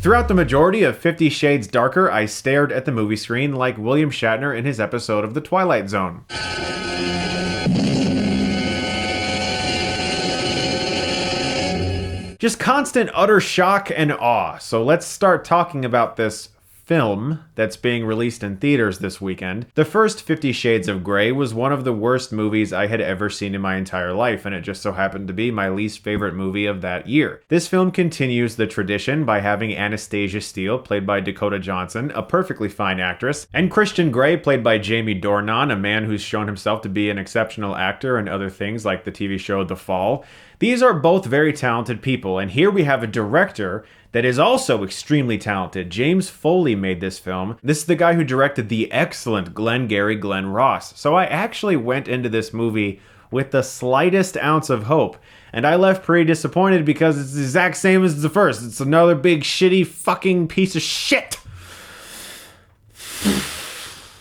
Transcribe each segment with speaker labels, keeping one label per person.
Speaker 1: Throughout the majority of 50 Shades Darker, I stared at the movie screen like William Shatner in his episode of The Twilight Zone. Just constant utter shock and awe. So let's start talking about this film that's being released in theaters this weekend. The first 50 Shades of Grey was one of the worst movies I had ever seen in my entire life, and it just so happened to be my least favorite movie of that year. This film continues the tradition by having Anastasia Steele, played by Dakota Johnson, a perfectly fine actress, and Christian Grey, played by Jamie Dornan, a man who's shown himself to be an exceptional actor in other things like the TV show The Fall. These are both very talented people, and here we have a director that is also extremely talented. James Foley made this film. This is the guy who directed the excellent Glengarry Glen Ross. So I actually went into this movie with the slightest ounce of hope, and I left pretty disappointed because it's the exact same as the first. It's another big shitty fucking piece of shit.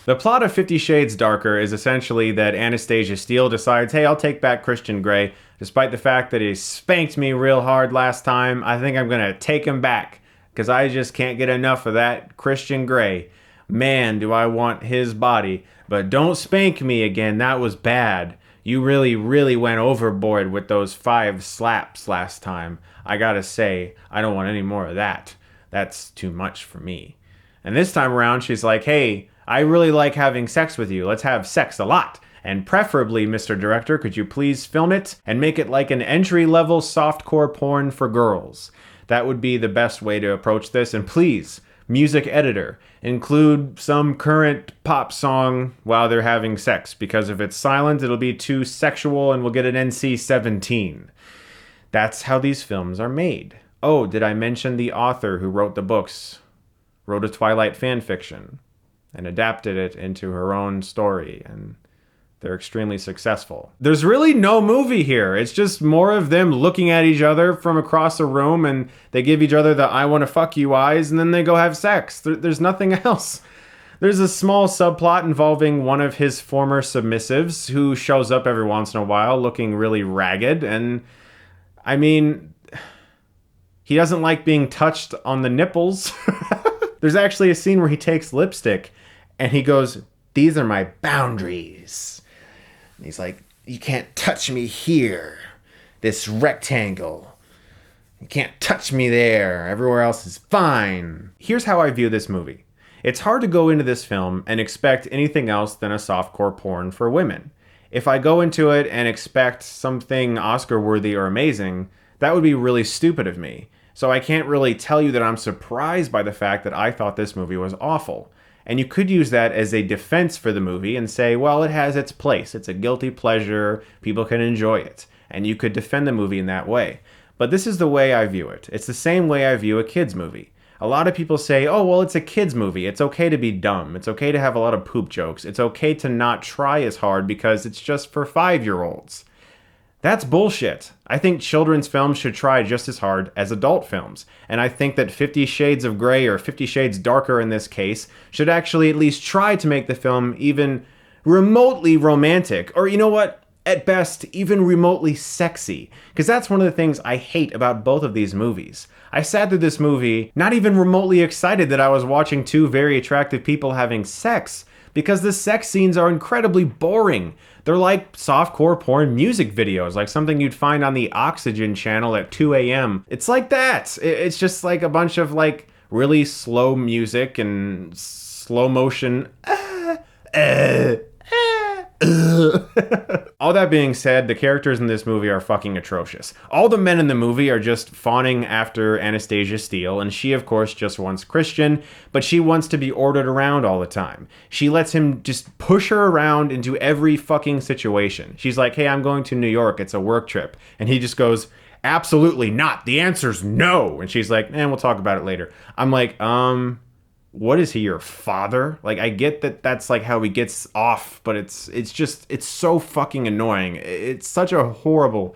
Speaker 1: The plot of 50 Shades Darker is essentially that Anastasia Steele decides, hey, I'll take back Christian Grey. Despite the fact that he spanked me real hard last time, I think I'm gonna take him back because I just can't get enough of that Christian Grey. Man, do I want his body. But don't spank me again, that was bad. You really, really went overboard with those 5 slaps last time. I gotta say, I don't want any more of that. That's too much for me. And this time around, she's like, hey, I really like having sex with you. Let's have sex a lot. And preferably, Mr. Director, could you please film it and make it like an entry-level softcore porn for girls? That would be the best way to approach this. And please, music editor, include some current pop song while they're having sex, because if it's silent, it'll be too sexual and we'll get an NC-17. That's how these films are made. Oh, did I mention the author who wrote the books? Wrote a Twilight fan fiction and adapted it into her own story, and they're extremely successful. There's really no movie here. It's just more of them looking at each other from across a room, and they give each other the I wanna fuck you eyes, and then they go have sex. There's nothing else. There's a small subplot involving one of his former submissives who shows up every once in a while looking really ragged, and I mean, he doesn't like being touched on the nipples. There's actually a scene where he takes lipstick and he goes, these are my boundaries. And he's like, you can't touch me here. This rectangle. You can't touch me there. Everywhere else is fine. Here's how I view this movie. It's hard to go into this film and expect anything else than a softcore porn for women. If I go into it and expect something Oscar-worthy or amazing, that would be really stupid of me. So I can't really tell you that I'm surprised by the fact that I thought this movie was awful. And you could use that as a defense for the movie and say, well, it has its place. It's a guilty pleasure. People can enjoy it. And you could defend the movie in that way. But this is the way I view it. It's the same way I view a kid's movie. A lot of people say, oh, well, it's a kid's movie. It's okay to be dumb. It's okay to have a lot of poop jokes. It's okay to not try as hard because it's just for 5-year-olds. That's bullshit. I think children's films should try just as hard as adult films. And I think that 50 Shades of Grey, or 50 Shades Darker in this case, should actually at least try to make the film even remotely romantic. Or you know what? At best, even remotely sexy. Because that's one of the things I hate about both of these movies. I sat through this movie not even remotely excited that I was watching 2 very attractive people having sex, because the sex scenes are incredibly boring. They're like softcore porn music videos, like something you'd find on the Oxygen channel at 2 a.m. It's like that. It's just like a bunch of like really slow music and slow motion. All that being said, the characters in this movie are fucking atrocious. All the men in the movie are just fawning after Anastasia Steele, and she of course just wants Christian, but she wants to be ordered around all the time. She lets him just push her around into every fucking situation. She's like, hey, I'm going to New York, it's a work trip. And he just goes, absolutely not, the answer's no. And she's like, we'll talk about it later. I'm like, what is he, your father? Like, I get that that's like how he gets off, but it's so fucking annoying. It's such a horrible,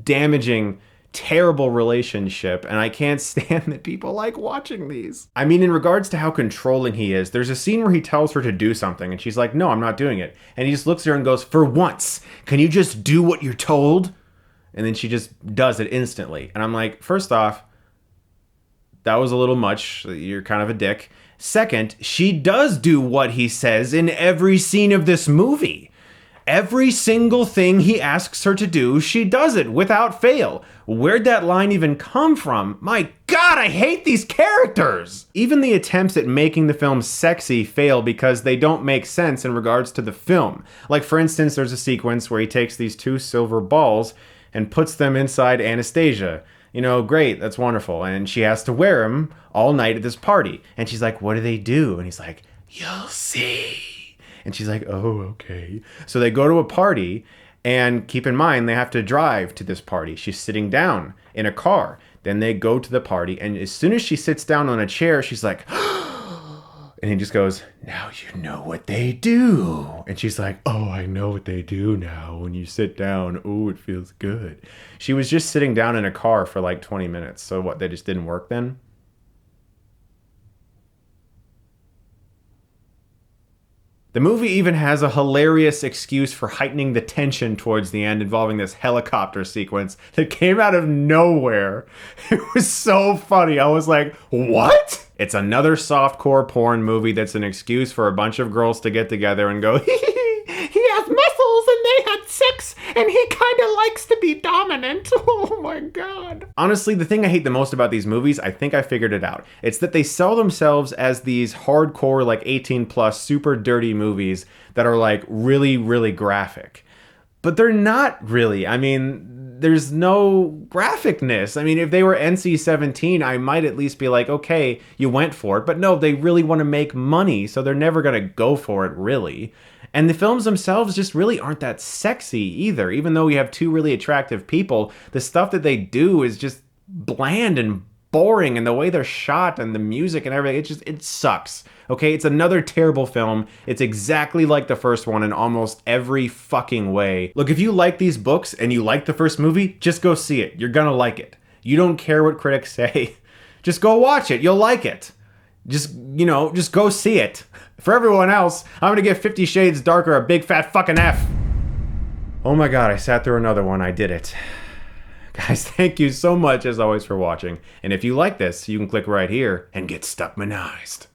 Speaker 1: damaging, terrible relationship, and I can't stand that people like watching these. I mean, in regards to how controlling he is, there's a scene where he tells her to do something, and she's like, no, I'm not doing it. And he just looks at her and goes, for once, can you just do what you're told? And then she just does it instantly. And I'm like, first off, that was a little much. You're kind of a dick. Second, she does do what he says in every scene of this movie. Every single thing he asks her to do, she does it without fail. Where'd that line even come from? My God, I hate these characters! Even the attempts at making the film sexy fail because they don't make sense in regards to the film. Like, for instance, there's a sequence where he takes these 2 silver balls and puts them inside Anastasia. You know, great, that's wonderful. And she has to wear them all night at this party. And she's like, what do they do? And he's like, you'll see. And she's like, oh, okay. So they go to a party, and keep in mind, they have to drive to this party. She's sitting down in a car. Then they go to the party, and as soon as she sits down on a chair, she's like, and he just goes, now you know what they do. And she's like, oh, I know what they do now. When you sit down, oh, it feels good. She was just sitting down in a car for like 20 minutes. So what, they just didn't work then? The movie even has a hilarious excuse for heightening the tension towards the end involving this helicopter sequence that came out of nowhere. It was so funny. I was like, what? It's another softcore porn movie that's an excuse for a bunch of girls to get together and go, he has muscles and they had sex and he kind of likes to be dominant. Oh my God. Honestly, the thing I hate the most about these movies, I think I figured it out. It's that they sell themselves as these hardcore, like 18 plus, super dirty movies that are like really, really graphic. But they're not really. I mean, there's no graphicness. I mean, if they were NC-17, I might at least be like, okay, you went for it. But no, they really want to make money, so they're never going to go for it, really. And the films themselves just really aren't that sexy either. Even though we have 2 really attractive people, the stuff that they do is just bland and boring, and the way they're shot and the music and everything, it sucks. Okay, it's another terrible film. It's exactly like the first one in almost every fucking way. Look, if you like these books and you like the first movie, just go see it. You're gonna like it. You don't care what critics say. Just go watch it. You'll like it. Just go see it. For everyone else, I'm gonna give 50 Shades Darker a big fat fucking F. Oh my God, I sat through another one. I did it. Guys, thank you so much as always for watching. And if you like this, you can click right here and get Stuckmanized.